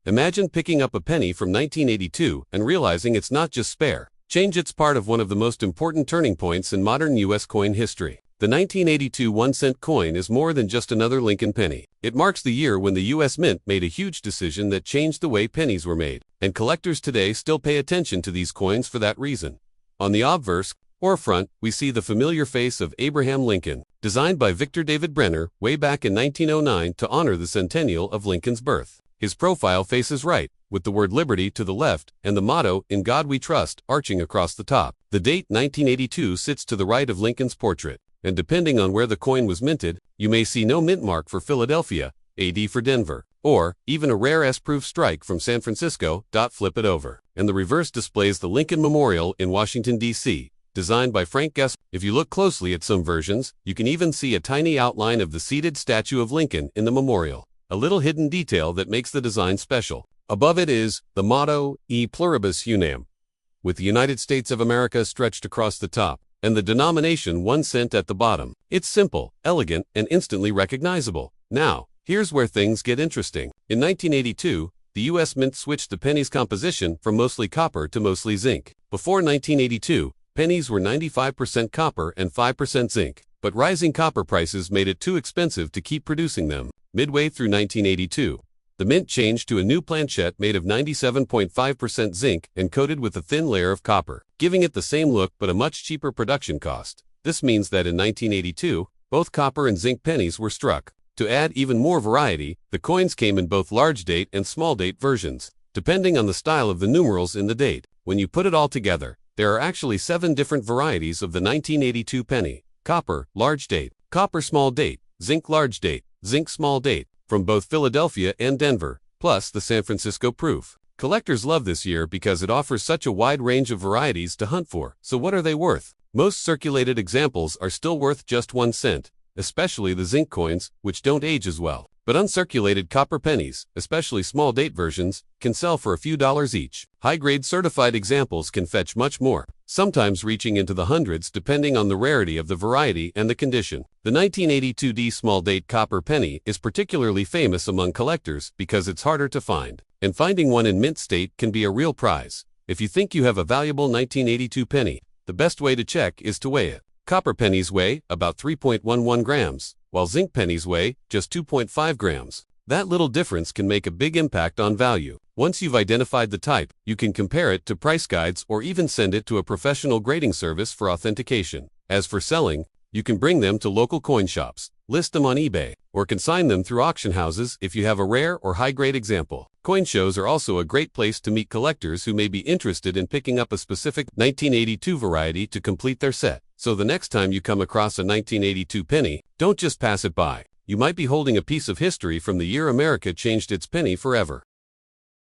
Imagine picking up a penny from 1982 and realizing it's not just spare change, it's part of one of the most important turning points in modern U.S. coin history. The 1982 1-cent coin is more than just another Lincoln penny. It marks the year when the U.S. Mint made a huge decision that changed the way pennies were made, and collectors today still pay attention to these coins for that reason. On the obverse, or front, we see the familiar face of Abraham Lincoln, designed by Victor David Brenner way back in 1909 to honor the centennial of Lincoln's birth. His profile faces right, with the word Liberty to the left and the motto, "In God We Trust," arching across the top. The date 1982 sits to the right of Lincoln's portrait, and depending on where the coin was minted, you may see no mint mark for Philadelphia, AD for Denver, or even a rarest proof strike from San Francisco. Flip it over, and the reverse displays the Lincoln Memorial in Washington, D.C., designed by Frank Guess. If you look closely at some versions, you can even see a tiny outline of the seated statue of Lincoln in the memorial, a little hidden detail that makes the design special. Above it is the motto, E Pluribus Unam, with the United States of America stretched across the top, and the denomination 1 cent at the bottom. It's simple, elegant, and instantly recognizable. Now, here's where things get interesting. In 1982, the U.S. Mint switched the penny's composition from mostly copper to mostly zinc. Before 1982, pennies were 95% copper and 5% zinc, but rising copper prices made it too expensive to keep producing them. Midway through 1982, the mint changed to a new planchette made of 97.5% zinc and coated with a thin layer of copper, giving it the same look but a much cheaper production cost. This means that in 1982, both copper and zinc pennies were struck. To add even more variety, the coins came in both large date and small date versions, depending on the style of the numerals in the date. When you put it all together, there are actually 7 different varieties of the 1982 penny: copper, large date; copper, small date; zinc, large date; zinc, small date, from both Philadelphia and Denver, plus the San Francisco proof. Collectors love this year because it offers such a wide range of varieties to hunt for. So what are they worth? Most circulated examples are still worth just 1 cent, especially the zinc coins, which don't age as well. But uncirculated copper pennies, especially small date versions, can sell for a few dollars each. High-grade certified examples can fetch much more, sometimes reaching into the hundreds depending on the rarity of the variety and the condition. The 1982 small date copper penny is particularly famous among collectors because it's harder to find, and finding one in mint state can be a real prize. If you think you have a valuable 1982 penny, the best way to check is to weigh it. Copper pennies weigh about 3.11 grams, while zinc pennies weigh just 2.5 grams. That little difference can make a big impact on value. Once you've identified the type, you can compare it to price guides or even send it to a professional grading service for authentication. As for selling, you can bring them to local coin shops, list them on eBay, or consign them through auction houses if you have a rare or high-grade example. Coin shows are also a great place to meet collectors who may be interested in picking up a specific 1982 variety to complete their set. So the next time you come across a 1982 penny, don't just pass it by. You might be holding a piece of history from the year America changed its penny forever.